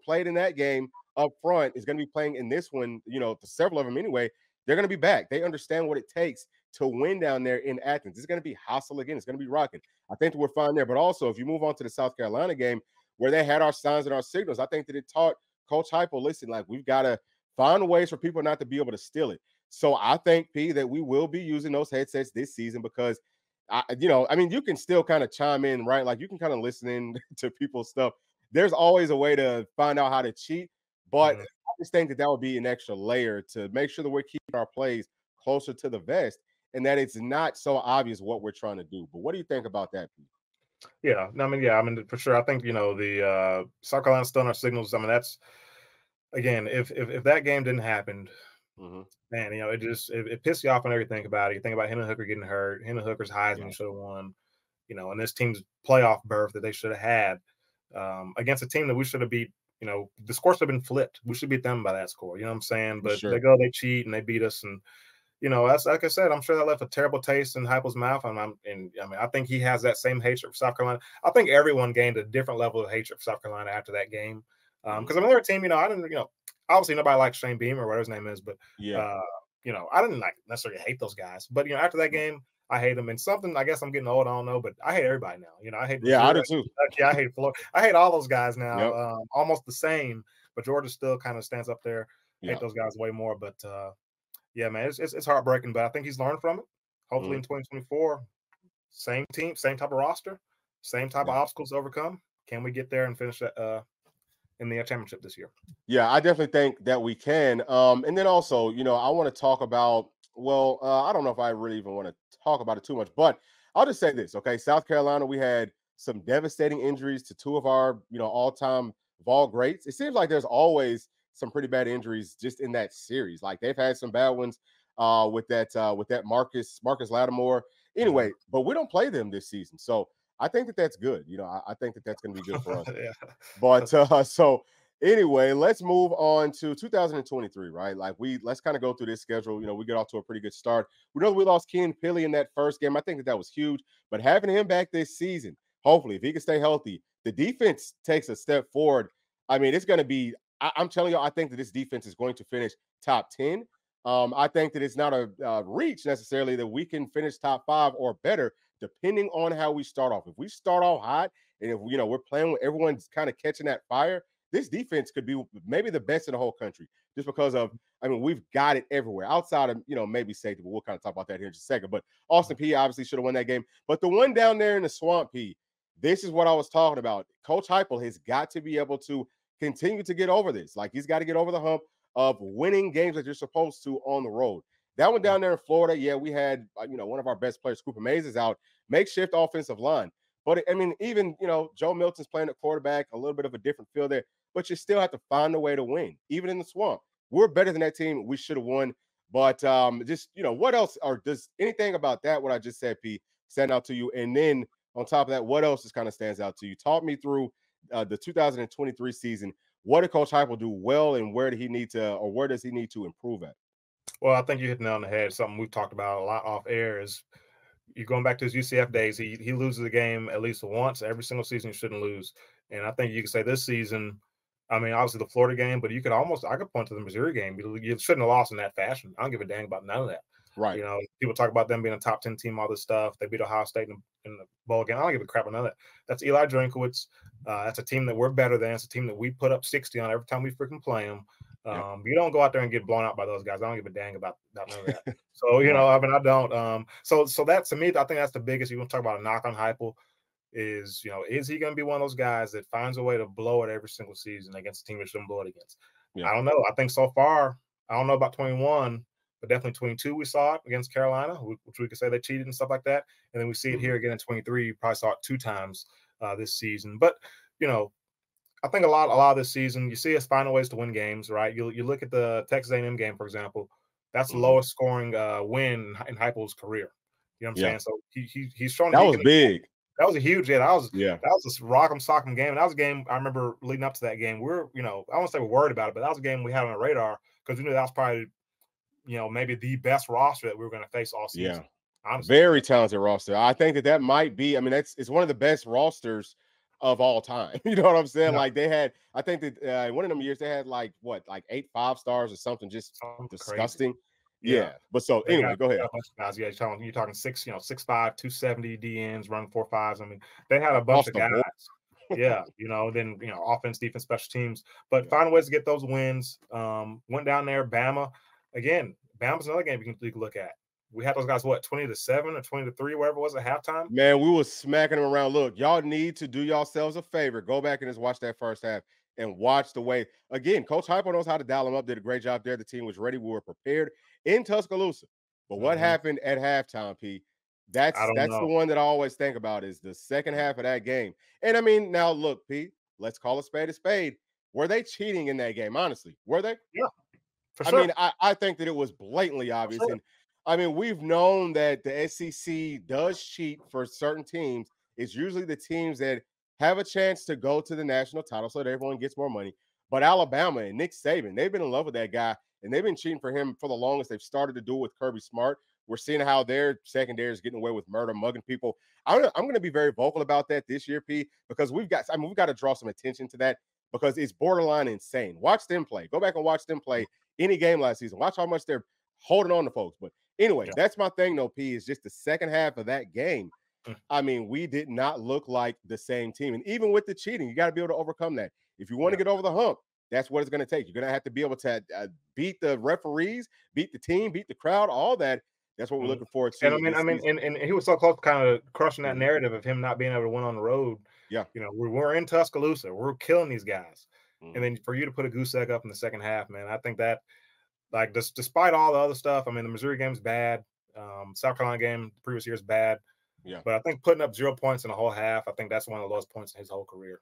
played in that game up front is going to be playing in this one, several of them anyway, they're going to be back. They understand what it takes to win down there in Athens. It's going to be hostile again. It's going to be rocking. I think that we're fine there. But also, if you move on to the South Carolina game where they had our signs and our signals, I think that it taught Coach Heupel, listen, like we've got to find ways for people not to be able to steal it. So I think, P, that we will be using those headsets this season because, you can still kind of chime in, right? Like you can kind of listen in to people's stuff. There's always a way to find out how to cheat, but I just think that would be an extra layer to make sure that we're keeping our plays closer to the vest and that it's not so obvious what we're trying to do. But what do you think about that, Pete? Yeah, I mean, for sure. I think the South Carolina still on our signals. I mean, that's again, if that game didn't happen, man, it pissed you off when everything about it. You think about Hendon Hooker getting hurt, Hendon Hooker's Heisman should have won, and this team's playoff berth that they should have had against a team that we should have beat. The score should have been flipped. We should beat them by that score. You know what I'm saying? But they cheat and they beat us and. That's like I said. I'm sure that left a terrible taste in Heupel's mouth, I think he has that same hatred for South Carolina. I think everyone gained a different level of hatred for South Carolina after that game. Because they're a team. I didn't. Obviously nobody likes Shane Beamer or whatever his name is, but I didn't necessarily hate those guys. But after that game, I hate them. And something I guess I'm getting old. I don't know, but I hate everybody now. I hate. I do too. I hate Florida. I hate all those guys now. Almost the same, but Georgia still kind of stands up there. Hate those guys way more, but. Yeah, man, it's heartbreaking, but I think he's learned from it. Hopefully in 2024, same team, same type of roster, same type of obstacles to overcome. Can we get there and finish that in the championship this year? Yeah, I definitely think that we can. And then also, I want to talk about, I don't know if I really even want to talk about it too much, but I'll just say this, okay? South Carolina, we had some devastating injuries to two of our, all-time Vol greats. It seems like there's always some pretty bad injuries just in that series. Like they've had some bad ones with that Marcus Lattimore. Anyway, but we don't play them this season, so I think that that's good. I think that that's going to be good for us. But so anyway, let's move on to 2023. Right, like let's kind of go through this schedule. We get off to a pretty good start. We know that we lost Ken Pilley in that first game. I think that was huge, but having him back this season, hopefully, if he can stay healthy, the defense takes a step forward. I mean, it's going to be. I'm telling you, I think that this defense is going to finish top 10. I think that it's not a reach necessarily that we can finish top 5 or better, depending on how we start off. If we start off hot and if we're playing with everyone's kind of catching that fire, this defense could be maybe the best in the whole country just because of, we've got it everywhere outside of, maybe safety, but we'll kind of talk about that here in just a second. But Austin Peay obviously should have won that game. But the one down there in the swamp, P, this is what I was talking about. Coach Heupel has got to be able to continue to get over this. Like he's got to get over the hump of winning games that you're supposed to on the road. That one down there in Florida, we had one of our best players, Cooper Mays, is out, makeshift offensive line. But even Joe Milton's playing at quarterback, a little bit of a different feel there. But you still have to find a way to win, even in the swamp. We're better than that team. We should have won. But just what else, or does anything about that what I just said, Pete, stand out to you? And then on top of that, what else just kind of stands out to you? Talk me through the 2023 season. What did Coach Heupel do well, and where does he need to improve at? Well, I think you hit the nail on the head. Something we've talked about a lot off air is you're going back to his UCF days. He loses the game at least once every single season. You shouldn't lose, and I think you could say this season. Obviously the Florida game, but I could point to the Missouri game. You shouldn't have lost in that fashion. I don't give a dang about none of that. Right. People talk about them being a top 10 team, all this stuff. They beat Ohio State in the bowl game. I don't give a crap about none of that. That's Eli Drinkowitz. That's a team that we're better than. It's a team that we put up 60 on every time we freaking play them. You don't go out there and get blown out by those guys. I don't give a dang about none of that. So, I don't. So that, to me, I think that's the biggest. You want to talk about a knock on Heupel is he going to be one of those guys that finds a way to blow it every single season against a team that shouldn't blow it against? I don't know. I think so far, I don't know about 21. but definitely 22 we saw it against Carolina, which we could say they cheated and stuff like that. And then we see it here again in 23. You probably saw it 2 times this season. But, I think a lot of this season, you see us finding ways to win games, right? You look at the Texas A&M game, for example. That's the lowest scoring win in Heupel's career. You know what I'm saying? So he's shown that was big. That was a huge, that was a rock'em sock'em game. And that was a game I remember leading up to that game. I won't say we're worried about it, but that was a game we had on our radar because we knew that was probably, maybe the best roster that we were going to face all season. Yeah, honestly. Very talented roster. I think that might be. I mean, it's one of the best rosters of all time. You know what I'm saying? Yeah. Like they had, I think that one of them years they had like 8 5-stars or something, just disgusting. Crazy. Yeah. But so anyway, go ahead. A bunch of guys. Yeah, you're talking 6'5", 270 DNs, running 4.5s. I mean, they had a bunch of guys. Yeah, then offense, defense, special teams, but find ways to get those wins. Went down there, Bama. Again, Bama's another game you can look at. We had those guys, 20-7 or 20-3, whatever it was at halftime. Man, we was smacking them around. Look, y'all need to do yourselves a favor. Go back and just watch that first half and watch the way. Again, Coach Heupel knows how to dial them up. Did a great job there. The team was ready. We were prepared in Tuscaloosa. But what happened at halftime, P? That's the one that I always think about is the second half of that game. And I mean, now look, P, let's call a spade a spade. Were they cheating in that game? Honestly, were they? Yeah. For sure. I mean, I think that it was blatantly obvious. And I mean, we've known that the SEC does cheat for certain teams. It's usually the teams that have a chance to go to the national title so that everyone gets more money. But Alabama and Nick Saban, they've been in love with that guy, and they've been cheating for him for the longest. They've started to do it with Kirby Smart. We're seeing how their secondary is getting away with murder, mugging people. I'm going to be very vocal about that this year, P, because we've got to draw some attention to that because it's borderline insane. Watch them play. Go back and watch them play any game last season. Watch how much they're holding on to folks. But anyway, that's my thing, though, P, is just the second half of that game. I mean, we did not look like the same team. And even with the cheating, you got to be able to overcome that. If you want to get over the hump, that's what it's going to take. You're going to have to be able to beat the referees, beat the team, beat the crowd, all that. That's what we're looking forward to. And and he was so close to kind of crushing that narrative of him not being able to win on the road. Yeah. We're in Tuscaloosa. We're killing these guys. And then for you to put a goose egg up in the second half, man, I think that, like, despite all the other stuff, I mean, the Missouri game's bad. South Carolina game the previous year is bad. Yeah. But I think putting up 0 points in the whole half, I think that's one of the lowest points in his whole career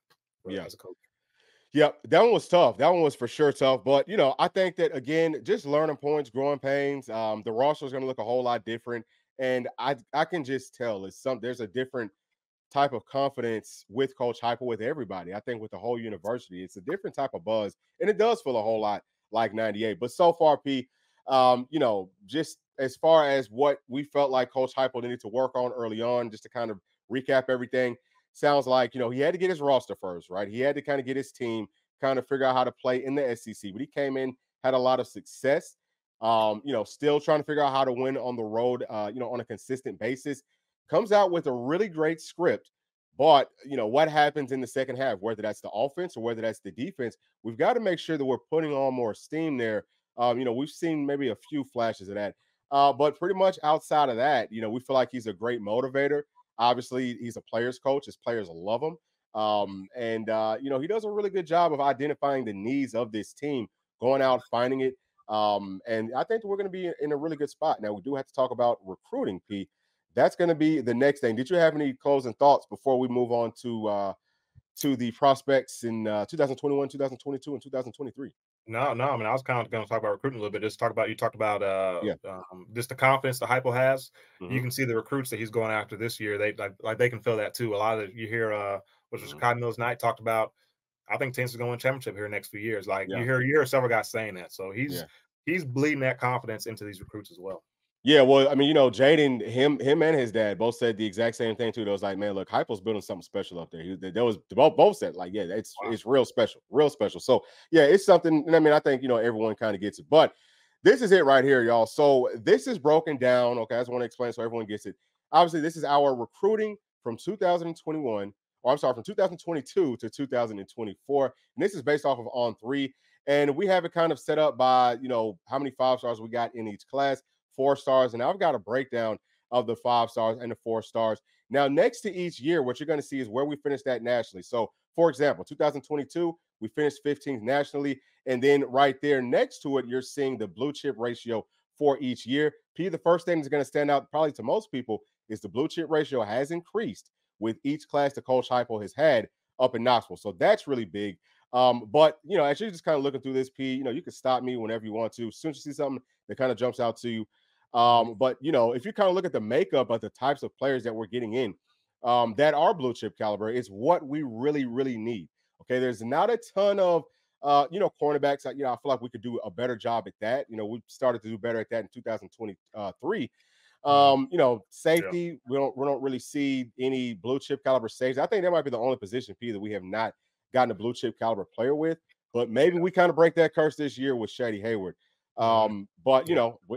as a coach. Yeah, that one was tough. That one was for sure tough. But, I think that, again, just learning points, growing pains, the roster is going to look a whole lot different. And I can just tell there's a different type of confidence with Coach Heupel, with everybody. I think with the whole university, it's a different type of buzz. And it does feel a whole lot like 98. But so far, P, just as far as what we felt like Coach Heupel needed to work on early on, just to kind of recap everything, sounds like, he had to get his roster first, right? He had to kind of get his team, kind of figure out how to play in the SEC. But he came in, had a lot of success, still trying to figure out how to win on the road, on a consistent basis. Comes out with a really great script. But, what happens in the second half, whether that's the offense or whether that's the defense, we've got to make sure that we're putting on more steam there. We've seen maybe a few flashes of that. But pretty much outside of that, we feel like he's a great motivator. Obviously, he's a player's coach. His players love him. He does a really good job of identifying the needs of this team, going out, finding it. And I think we're going to be in a really good spot. Now, we do have to talk about recruiting, Pete. That's going to be the next thing. Did you have any closing thoughts before we move on to the prospects in 2021, 2022, and 2023? No. I mean, I was kind of going to talk about recruiting a little bit. You talked about just the confidence the Heupel has. You can see the recruits that he's going after this year. They can feel that too. A lot of you hear, which was Chicago Mills Knight talked about. I think Tennessee is going to win championship here next few years. You hear several guys saying that. So he's bleeding that confidence into these recruits as well. Yeah, well, I mean, Jaden, him and his dad both said the exact same thing too. They was like, man, look, Heupel's building something special up there. Both said, like, yeah, it's real special, real special. So yeah, it's something. And I mean, I think everyone kind of gets it. But this is it right here, y'all. So this is broken down. Okay, I just want to explain so everyone gets it. Obviously, this is our recruiting from 2021, or I'm sorry, from 2022 to 2024, and this is based off of On3, and we have it kind of set up by how many 5-stars we got in each class. 4 stars, and I've got a breakdown of the 5 stars and the 4 stars. Now, next to each year, what you're going to see is where we finished at nationally. So, for example, 2022, we finished 15th nationally, and then right there next to it, you're seeing the blue chip ratio for each year. P, the first thing that's going to stand out probably to most people is the blue chip ratio has increased with each class that Coach Heupel has had up in Knoxville. So that's really big. But as you're just kind of looking through this, P, you can stop me whenever you want to. As soon as you see something that kind of jumps out to you. But if you kind of look at the makeup of the types of players that we're getting in, that are blue chip caliber, it's what we really, really need. Okay, there's not a ton of cornerbacks. I feel like we could do a better job at that. We started to do better at that in 2023. Yeah. Safety, we don't really see any blue chip caliber safety. I think that might be the only position, P, that we have not gotten a blue chip caliber player with. But maybe we kind of break that curse this year with Shady Hayward. But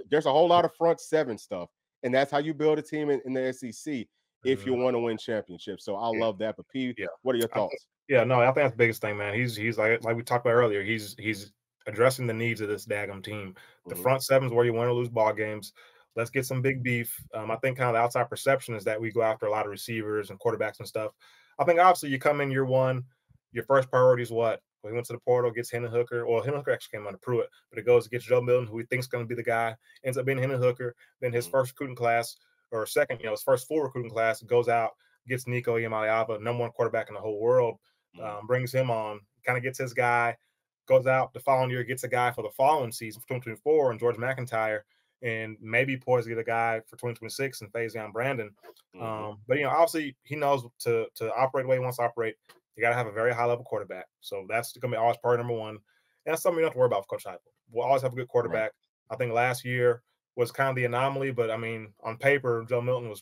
there's a whole lot of front seven stuff, and that's how you build a team in the SEC if you want to win championships. So I love that. But P, what are your thoughts? No, I think that's the biggest thing, man. He's like we talked about earlier. He's addressing the needs of this daggum team. The front seven's where you win or lose ball games. Let's get some big beef. I think kind of the outside perception is that we go after a lot of receivers and quarterbacks and stuff. I think obviously you come in year one, your first priority is what? Well, he went to the portal, gets Hendon Hooker. Well, Hendon Hooker actually came under Pruitt, but it goes to get Joe Milton, who he thinks is going to be the guy. Ends up being Hendon Hooker. Then his first recruiting class, or second, his first full recruiting class, goes out, gets Nico Iamaleava, #1 quarterback in the whole world, brings him on, kind of gets his guy, goes out the following year, gets a guy for the following season for 2024 and George McIntyre, and maybe poised to get a guy for 2026 and Faison Brandon. But obviously he knows to operate the way he wants to operate. You got to have a very high level quarterback. So that's going to be always priority number one. And that's something you don't have to worry about for Coach Heupel. We'll always have a good quarterback. Right. I think last year was kind of the anomaly, but I mean, on paper, Joe Milton was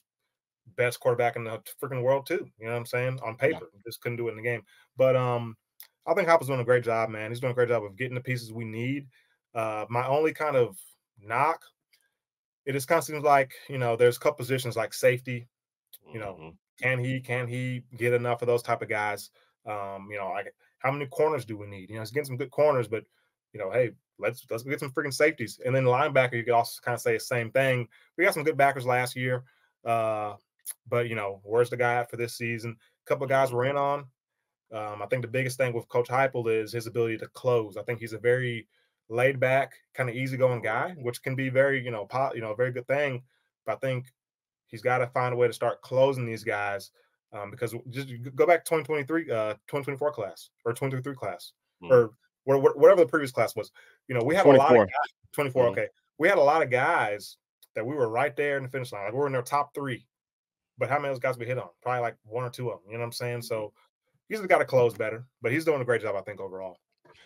best quarterback in the freaking world too. You know what I'm saying? On paper, just couldn't do it in the game. But I think Heupel's doing a great job, man. He's doing a great job of getting the pieces we need. My only kind of knock, it just kind of seems like, there's a couple positions like safety, can he get enough of those type of guys? Like how many corners do we need? He's getting some good corners, but hey, let's get some freaking safeties. And then linebacker, you could also kind of say the same thing. We got some good backers last year. But where's the guy at for this season? A couple of guys we're in on. I think the biggest thing with Coach Heupel is his ability to close. I think he's a very laid back, kind of easygoing guy, which can be very, a very good thing. But I think he's got to find a way to start closing these guys, because just go back to 2024 class or 2023 class or whatever the previous class was. We had 24. A lot of guys, 24. Okay. We had a lot of guys that we were right there in the finish line. Like we were in their top 3. But how many of those guys we hit on? Probably like 1 or 2 of them. You know what I'm saying? So he's got to close better, but he's doing a great job, I think, overall.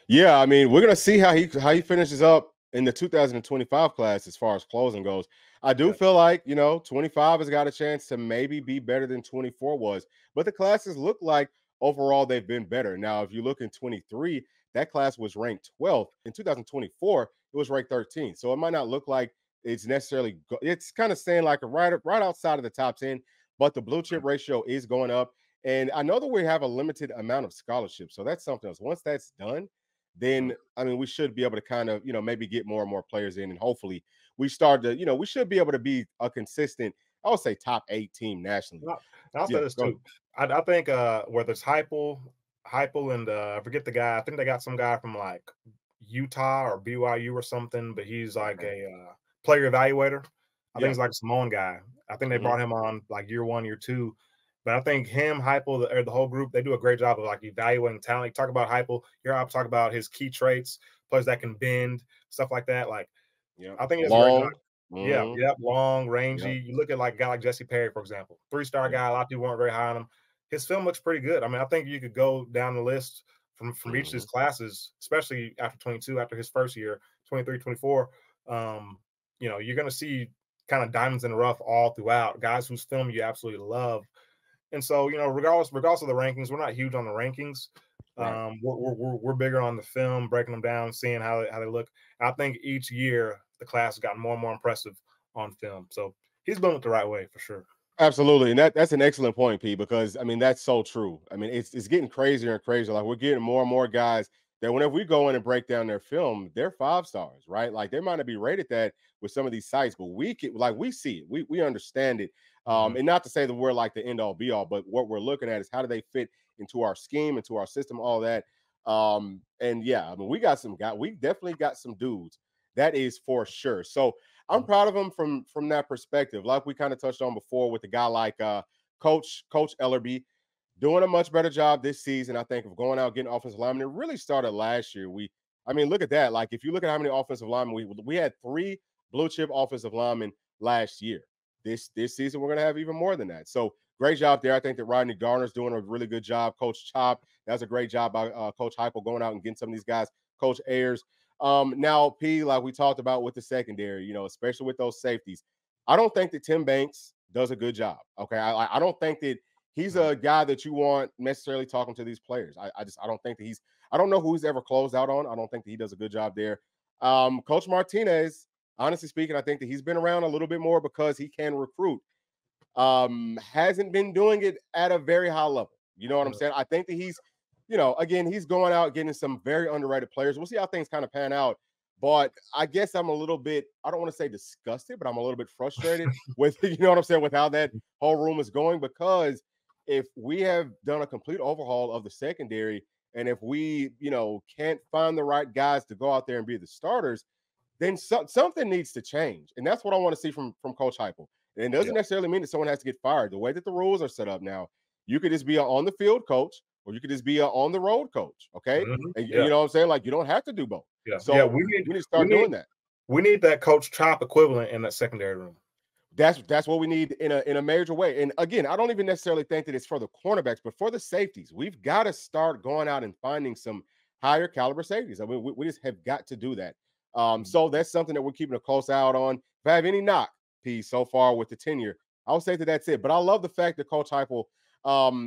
Yeah, I mean, we're gonna see how he finishes up in the 2025 class as far as closing goes. I do feel like 25 has got a chance to maybe be better than 24 was, but the classes look like overall they've been better. Now, if you look in 23, that class was ranked 12th. In 2024, it was ranked 13th. So it might not look like it's necessarily. It's kind of staying like right outside of the top 10, but the blue chip ratio is going up. And I know that we have a limited amount of scholarships, so that's something else. Once that's done, then I mean we should be able to kind of maybe get more and more players in, and hopefully we start to we should be able to be a consistent, I would say, top 8 team nationally. I'll say this too. I think whether it's Heupel and I forget the guy. I think they got some guy from like Utah or BYU or something, but he's like a player evaluator. I think he's like a Samoan guy. I think they brought him on like year 1, year 2. But I think him, Heupel, or the whole group, they do a great job of like evaluating talent. You talk about Heupel, you're out to talk about his key traits, players that can bend, stuff like that. Like, I think it's long, long, rangy. You look at like a guy like Jesse Perry, for example, 3-star guy. A lot of people weren't very high on him. His film looks pretty good. I mean, I think you could go down the list from each of his classes, especially after 22, after his first year, 23, 24. You're going to see kind of diamonds in the rough all throughout, guys whose film you absolutely love. And so, regardless of the rankings, we're not huge on the rankings. We're bigger on the film, breaking them down, seeing how they look. I think each year the class has gotten more and more impressive on film. So he's doing it the right way for sure. Absolutely, and that's an excellent point, P, because I mean that's so true. I mean it's getting crazier and crazier. Like we're getting more and more guys that whenever we go in and break down their film, they're 5 stars, right? Like they might not be rated that with some of these sites, but we see it, we understand it. And not to say that we're like the end all be all, but what we're looking at is how do they fit into our scheme, into our system, all that. And yeah, I mean, we definitely got some dudes. That is for sure. So I'm proud of him from that perspective. Like we kind of touched on before with a guy like Coach Ellerby doing a much better job this season, I think, of going out getting offensive linemen. It really started last year. I mean, look at that. Like if you look at how many offensive linemen we had 3 blue chip offensive linemen last year. This season we're gonna have even more than that. So great job there. I think that Rodney Garner's doing a really good job. Coach Chop, that's a great job by Coach Heupel going out and getting some of these guys. Coach Ayers. Now, P, like we talked about with the secondary, you know, especially with those safeties, I don't think that Tim Banks does a good job. Okay, I don't think that he's a guy that you want necessarily talking to these players. I don't think that I don't know who he's ever closed out on. I don't think that he does a good job there. Coach Martinez, honestly speaking, I think that he's been around a little bit more because he can recruit. Hasn't been doing it at a very high level. You know what I'm saying? I think that he's, you know, again, he's going out getting some very underrated players. We'll see how things kind of pan out. But I guess I'm a little bit, I don't want to say disgusted, but I'm a little bit frustrated with, you know what I'm saying, with how that whole room is going, because if we have done a complete overhaul of the secondary, and if we, you know, can't find the right guys to go out there and be the starters, then something needs to change. And that's what I want to see from Coach Heupel. And it doesn't necessarily mean that someone has to get fired. The way that the rules are set up now, you could just be an on the field coach, or you could just be an on the road coach. Okay. And you know what I'm saying? Like, you don't have to do both. So we need to start doing that. We need that Coach Chop equivalent in that secondary room. That's what we need in a major way. And again, I don't even necessarily think that it's for the cornerbacks, but for the safeties. We've got to start going out and finding some higher caliber safeties. I mean, we just have got to do that. So that's something that we're keeping a close eye out on. If I have any knock piece so far with the tenure, I would say that that's it. But I love the fact that Coach Heupel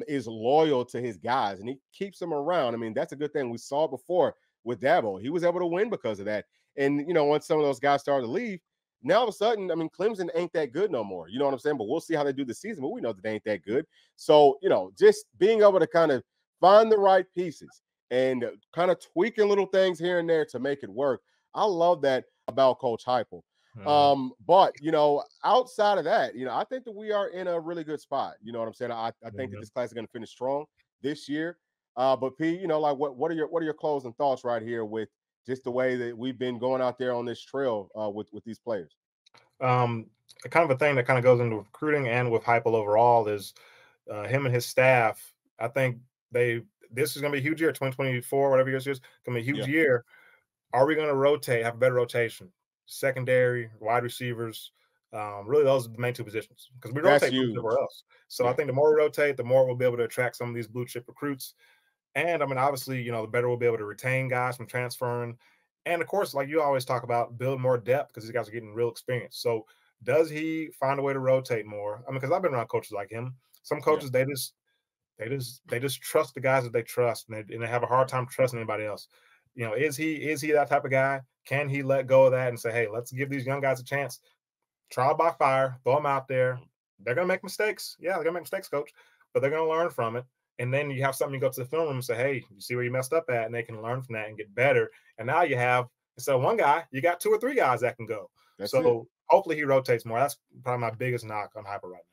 is loyal to his guys and he keeps them around. I mean, that's a good thing. We saw it before with Dabo. He was able to win because of that. And, you know, once some of those guys started to leave, now all of a sudden, I mean, Clemson ain't that good no more. You know what I'm saying? But we'll see how they do the season. But we know that they ain't that good. So, you know, just being able to kind of find the right pieces and kind of tweaking little things here and there to make it work. I love that about Coach Heupel. But, you know, outside of that, you know, I think that we are in a really good spot. You know what I'm saying? I think that this class is going to finish strong this year. But P, you know, like what are your closing thoughts right here with just the way that we've been going out there on this trail with these players? Kind of a thing that kind of goes into recruiting and with Heupel overall is him and his staff. I think this is going to be a huge year, 2024, whatever year it is, going to be a huge year. Are we going to rotate, have a better rotation? Secondary, wide receivers, really those are the main 2 positions because we rotate everywhere else. So I think the more we rotate, the more we'll be able to attract some of these blue chip recruits. And I mean, obviously, you know, the better we'll be able to retain guys from transferring. And of course, like you always talk about, build more depth because these guys are getting real experience. So does he find a way to rotate more? I mean, because I've been around coaches like him. Some coaches, they just trust the guys that they trust, and they have a hard time trusting anybody else. You know, is he that type of guy? Can he let go of that and say, hey, let's give these young guys a chance? Trial by fire, throw them out there. They're going to make mistakes. Yeah, they're going to make mistakes, coach, but they're going to learn from it. And then you have something, you go to the film room and say, hey, you see where you messed up at? And they can learn from that and get better. And now you have, instead of one guy, you got 2 or 3 guys that can go. Hopefully he rotates more. That's probably my biggest knock on Heupel right now.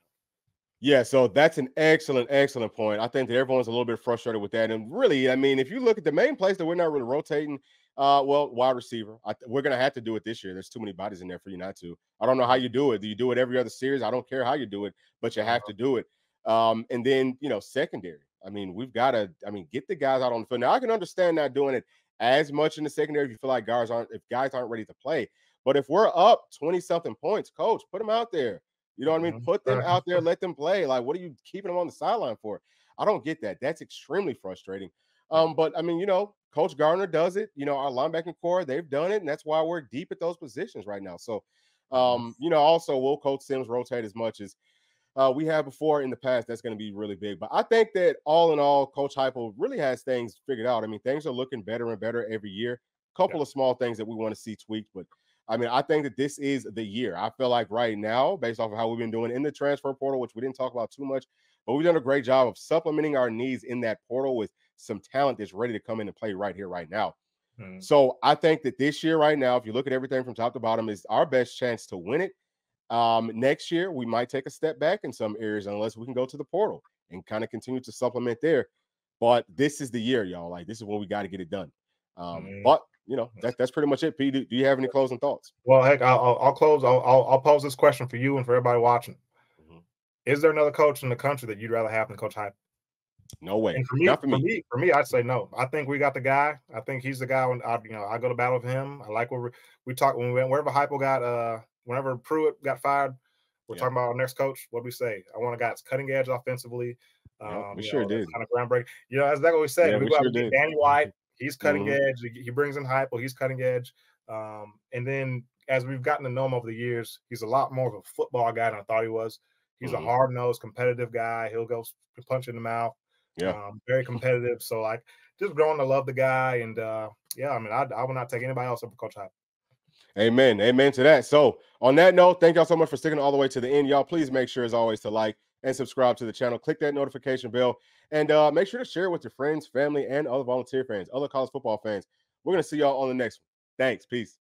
Yeah, so that's an excellent point. I think that everyone's a little bit frustrated with that. And really, I mean, if you look at the main place that we're not really rotating, wide receiver. We're going to have to do it this year. There's too many bodies in there for you not to. I don't know how you do it. Do you do it every other series? I don't care how you do it, but you have to do it. And then, you know, secondary. I mean, we've got to, get the guys out on the field. Now, I can understand not doing it as much in the secondary if you feel like guys aren't ready to play. But if we're up 20-something points, coach, put them out there. You know what I mean? Put them out there, let them play. Like, what are you keeping them on the sideline for? I don't get that. That's extremely frustrating. But I mean, you know, Coach Gardner does it. You know, our linebacking core, they've done it, and that's why we're deep at those positions right now. So, you know, also, will Coach Sims rotate as much as we have before in the past? That's going to be really big. But I think that all in all, Coach Heupel really has things figured out. I mean, things are looking better and better every year. Couple of small things that we want to see tweaked, but I mean, I think that this is the year. I feel like right now, based off of how we've been doing in the transfer portal, which we didn't talk about too much, but we've done a great job of supplementing our needs in that portal with some talent that's ready to come in and play right here, right now. So I think that this year, right now, if you look at everything from top to bottom, is our best chance to win it. Next year, we might take a step back in some areas unless we can go to the portal and kind of continue to supplement there. But this is the year, y'all. Like, this is when we got to get it done. But you know, that's pretty much it. P, do you have any closing thoughts? Well, heck, I'll close. I'll pose this question for you and for everybody watching. Mm-hmm. Is there another coach in the country that you'd rather have than Coach Heupel? No way. And for me, I'd say no. I think we got the guy. I think he's the guy. When I go to battle with him. I like what we talk when we went wherever Heupel got. Whenever Pruitt got fired, we're talking about our next coach. What do we say? I want a guy that's cutting edge offensively. We sure did. Kind of groundbreaking. You know, as that always said, we go out and get Danny White. He's cutting edge. He brings in Heupel. He's cutting edge. And then as we've gotten to know him over the years, he's a lot more of a football guy than I thought he was. He's a hard-nosed, competitive guy. He'll go punch in the mouth. Very competitive. So like just growing to love the guy. And I mean, I would not take anybody else over Coach Heupel. Amen. Amen to that. So on that note, thank y'all so much for sticking all the way to the end. Y'all, please make sure as always to like and subscribe to the channel. Click that notification bell and make sure to share it with your friends, family, and other volunteer fans, other college football fans. We're going to see y'all on the next one. Thanks. Peace.